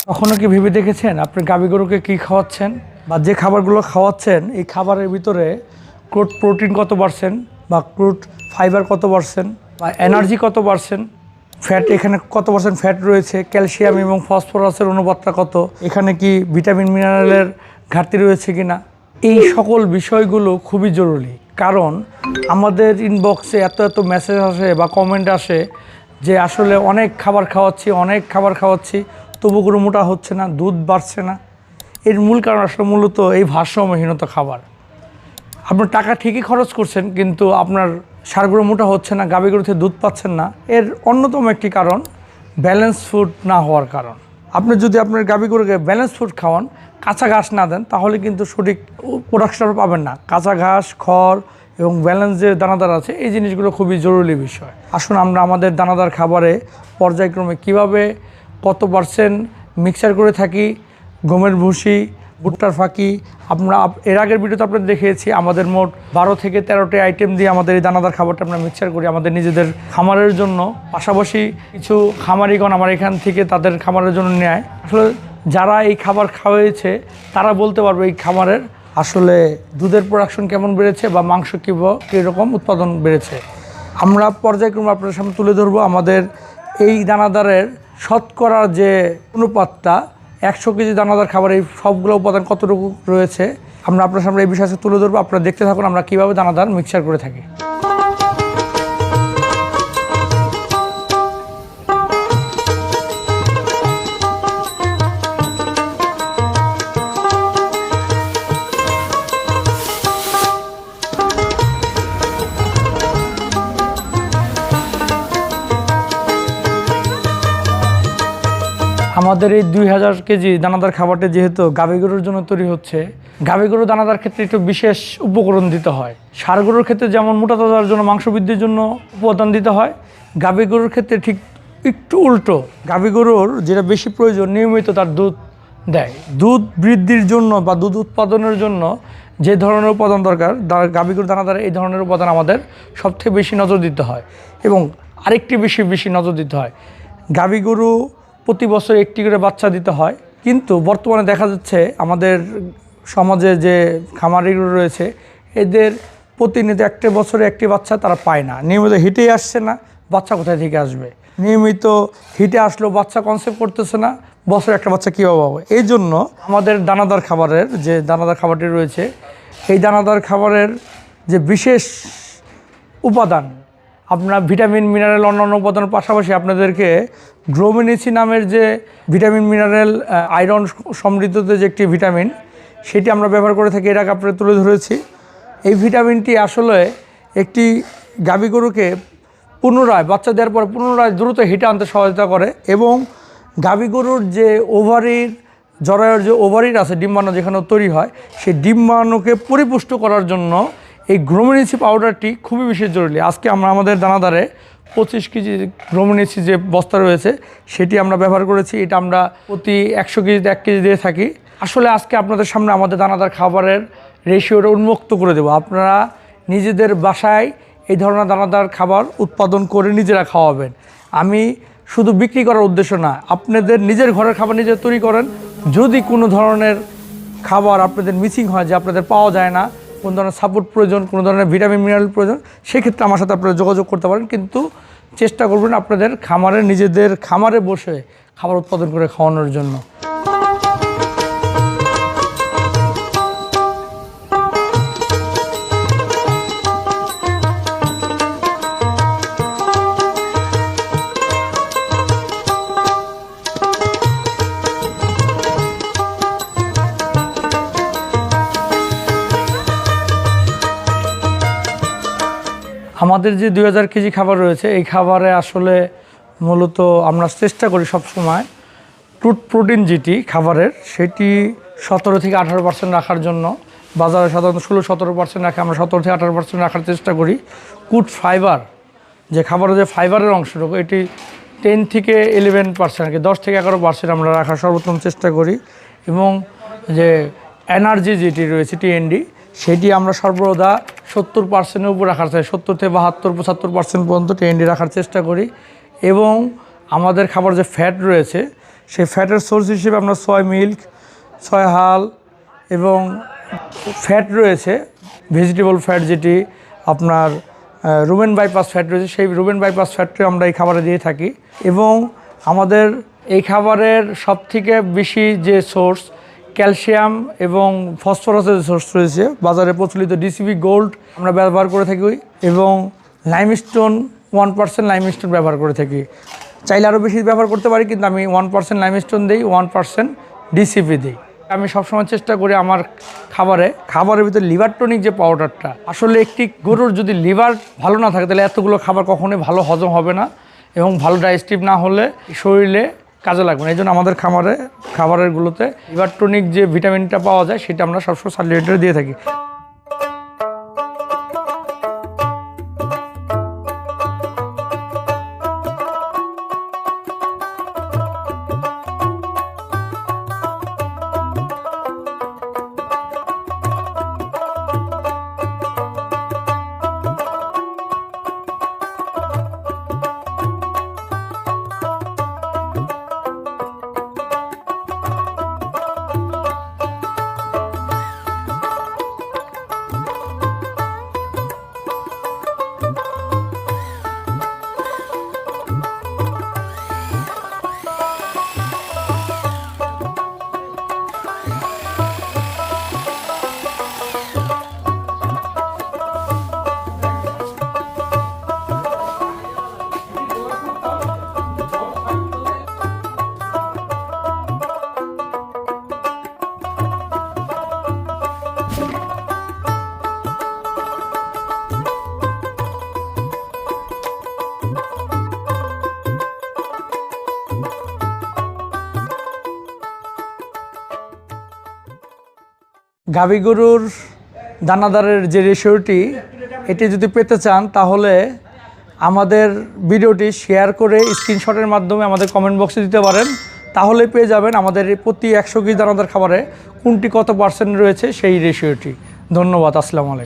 কখনো কি ভেবে দেখেছেন আপনি গাভী গরুকে কী খাওয়াচ্ছেন বা যে খাবারগুলো খাওয়াচ্ছেন এই খাবারের ভিতরে ক্রুড প্রোটিন কত পার্সেন্ট বা ক্রুড ফাইবার কত পার্সেন্ট বা এনার্জি কত পার্সেন্ট, ফ্যাট এখানে কত পার্সেন্ট ফ্যাট রয়েছে, ক্যালসিয়াম এবং ফসফরাসের অনুপাতটা কত, এখানে কি ভিটামিন মিনারেলের ঘাটতি রয়েছে কি না, এই সকল বিষয়গুলো খুবই জরুরি। কারণ আমাদের ইনবক্সে এত এত মেসেজ আসে বা কমেন্ট আসে যে আসলে অনেক খাবার খাওয়াচ্ছি তবু গরু মোটা হচ্ছে না, দুধ বাড়ছে না। এর মূল কারণ আসলে মূলত এই ভারসাম্যহীনতা খাবার। আপনার টাকা ঠিকই খরচ করছেন কিন্তু আপনার ষাঁড় গরু মোটা হচ্ছে না, গাভী গরু থেকে দুধ পাচ্ছেন না। এর অন্যতম একটি কারণ ব্যালেন্স ফুড না হওয়ার কারণ। আপনি যদি আপনার গাভী গরুকে ব্যালেন্স ফুড খাওয়ান, কাঁচা ঘাস না দেন, তাহলে কিন্তু সঠিক প্রোডাকশন পাবেন না। কাঁচা ঘাস, খড় এবং ব্যালেন্স যে দানাদার আছে এই জিনিসগুলো খুবই জরুরি বিষয়। আসুন আমরা আমাদের দানাদার খাবারে পর্যায়ক্রমে কিভাবে কত পার্সেন্ট মিক্সার করে থাকি, গমের ভুসি, ভুট্টার ফাঁকি। আমরা এর আগের ভিডিওতে আপনাদের দেখিয়েছি আমাদের মোট 12 থেকে 13টি আইটেম দিয়ে আমাদের এই দানাদার খাবারটা আমরা মিক্সার করি আমাদের নিজেদের খামারের জন্য। পাশাপাশি কিছু খামারিগণ আমার এখান থেকে তাদের খামারের জন্য নেয়। আসলে যারা এই খাবার খাওয়াইছে তারা বলতে পারবে এই খামারের আসলে দুধের প্রোডাকশন কেমন বেড়েছে বা মাংস কীরকম উৎপাদন বেড়েছে। আমরা পর্যায়ক্রমে আপনাদের সামনে তুলে ধরবো আমাদের এই দানাদারের শতকরার যে অনুপাতটা, 100 কেজি দানাদার খাবার এই সবগুলো উপাদান কতটুকু রয়েছে আমরা আপনার সামনে এই বিষয়ে তুলে ধরবো। আপনারা দেখতে থাকুন আমরা কীভাবে দানাদার মিক্সচার করে থাকি। আমাদের এই 2000 কেজি দানাদার খাবারটা যেহেতু গাভী গরুর জন্য তৈরি হচ্ছে, গাভী গরু দানাদার ক্ষেত্রে একটু বিশেষ উপকরণ দিতে হয়। ষাঁড় গরুর ক্ষেত্রে যেমন মোটা তাজার জন্য মাংস বৃদ্ধির জন্য উপাদান দিতে হয়, গাভী গরুর ক্ষেত্রে ঠিক একটু উল্টো। গাভী গরুর যেটা বেশি প্রয়োজন নিয়মিত তার দুধ দেয়, দুধ বৃদ্ধির জন্য বা দুধ উৎপাদনের জন্য যে ধরনের উপাদান দরকার গাভী গরুর দানাদারে এই ধরনের উপাদান আমাদের সবথেকে বেশি নজর দিতে হয়। এবং আরেকটি বেশি নজর দিতে হয়, গাভী গরু প্রতি বছর একটি করে বাচ্চা দিতে হয়। কিন্তু বর্তমানে দেখা যাচ্ছে আমাদের সমাজে যে খামারিগুলো রয়েছে এদের প্রতিনিয়ত একটা বছরে একটি বাচ্চা তারা পায় না, নিয়মিত হিটেই আসছে না, বাচ্চা কোথায় থেকে আসবে, নিয়মিত হিটে আসলেও বাচ্চা কনসেপ্ট করতেছে না, বছরে একটা বাচ্চা কীভাবে হবে। এই জন্য আমাদের দানাদার খাবারের যে দানাদার খাবারটি রয়েছে এই দানাদার খাবারের যে বিশেষ উপাদান, আপনার ভিটামিন মিনারেল অন্যান্য উপাদানের পাশাপাশি আপনাদেরকে গ্লোমিনেসি নামের যে ভিটামিন মিনারেল আয়রন সমৃদ্ধতে যে একটি ভিটামিন সেটি আমরা ব্যবহার করে থাকি, এর আগে আপনাদের তুলে ধরেছি। এই ভিটামিনটি আসলে একটি গাভী গরুকে পুনরায় বাচ্চা দেওয়ার পরে পুনরায় দ্রুত হিটে আনতে সহায়তা করে এবং গাভী গরুর যে ওভারির জরায়ুর যে ওভারির আছে ডিম্বাণু যেখানে তৈরি হয় সেই ডিম্বাণুকে পরিপুষ্ট করার জন্য এই গ্লোমিনেসি পাউডারটি খুবই বিশেষ জরুরি। আজকে আমরা আমাদের দানাদারে 25 কেজি গ্লোমিনেসি যে বস্তা রয়েছে সেটি আমরা ব্যবহার করেছি। এটা আমরা প্রতি 100 কেজিতে 1 কেজি দিয়ে থাকি। আসলে আজকে আপনাদের সামনে আমাদের দানাদার খাবারের রেশিওটা উন্মুক্ত করে দেবো। আপনারা নিজেদের বাসায় এই ধরনের দানাদার খাবার উৎপাদন করে নিজেরা খাওয়াবেন। আমি শুধু বিক্রি করার উদ্দেশ্য না, আপনাদের নিজের ঘরের খাবার নিজে তৈরি করেন। যদি কোনো ধরনের খাবার আপনাদের মিসিং হয় যে আপনাদের পাওয়া যায় না, কোন ধরনের সাপোর্ট প্রয়োজন, কোনো ধরনের ভিটামিন মিনারেল প্রয়োজন, সেক্ষেত্রে আমার সাথে আপনারা যোগাযোগ করতে পারেন। কিন্তু চেষ্টা করবেন আপনাদের নিজেদের খামারে বসে খাবার উৎপাদন করে খাওয়ানোর জন্য। আমাদের যে 2000 কেজি খাবার রয়েছে এই খাবারে আসলে মূলত আমরা চেষ্টা করি সবসময় ক্রুড প্রোটিন যেটি খাবারের সেটি 17 থেকে 18% রাখার জন্য। বাজারে সাধারণত 16-17% রাখে, আমরা 17 থেকে 18% রাখার চেষ্টা করি। ক্রুড ফাইবার যে খাবারের যে ফাইবারের অংশটুকু এটি 10 থেকে 11% আর কি 10 থেকে 11% আমরা রাখার সর্বোত্তম চেষ্টা করি। এবং যে এনার্জি যেটি রয়েছে টিএনডি সেটি আমরা সর্বদা 70%-এর উপর রাখার চাই, 70 থেকে 72-75% পর্যন্ত টিএনডি রাখার চেষ্টা করি। এবং আমাদের খাবার যে ফ্যাট রয়েছে সেই ফ্যাটের সোর্স হিসেবে আমরা সয় মিল্ক, সয় হাল এবং ফ্যাট রয়েছে, ভেজিটেবল ফ্যাট যেটি আপনার রুমেন বাইপাস ফ্যাট রয়েছে, সেই রুমেন বাইপাস ফ্যাটটি আমরা এই খাবারে দিয়ে থাকি। এবং আমাদের এই খাবারের সবথেকে বেশি যে সোর্স ক্যালসিয়াম এবং ফসফরাসের সোর্স রয়েছে, বাজারে প্রচলিত ডিসিবি গোল্ড আমরা ব্যবহার করে থাকি এবং লাইমস্টোন 1% লাইমস্টোন ব্যবহার করে থাকি। চাইলে আরও বেশি ব্যবহার করতে পারি, কিন্তু আমি 1% লাইমস্টোন দিই, 1% ডিসিপি দিই। আমি সবসময় চেষ্টা করি আমার খাবারের ভিতরে লিভার টনিক যে পাউডারটা, আসলে একটি গরুর যদি লিভার ভালো না থাকে তাহলে এতগুলো খাবার কখনোই ভালো হজম হবে না এবং ভালো ডাইজেস্টিভ না হলে শরীরে কাজে লাগবে না। এই জন্য আমাদের খাবারেরগুলোতে লিভার টনিক যে ভিটামিনটা পাওয়া যায় সেটা আমরা সবসময় সাপ্লিমেন্টে দিয়ে থাকি। গাভী গরুর দানাদারের যে রেশিওটি, এটি যদি পেতে চান তাহলে আমাদের ভিডিওটি শেয়ার করে স্ক্রিনশটের মাধ্যমে আমাদের কমেন্ট বক্সে দিতে পারেন, তাহলে পেয়ে যাবেন আমাদের প্রতি 100 কেজি দানাদার খাবারে কোনটি কত % রয়েছে সেই রেশিওটি। ধন্যবাদ। আসসালামু আলাইকুম।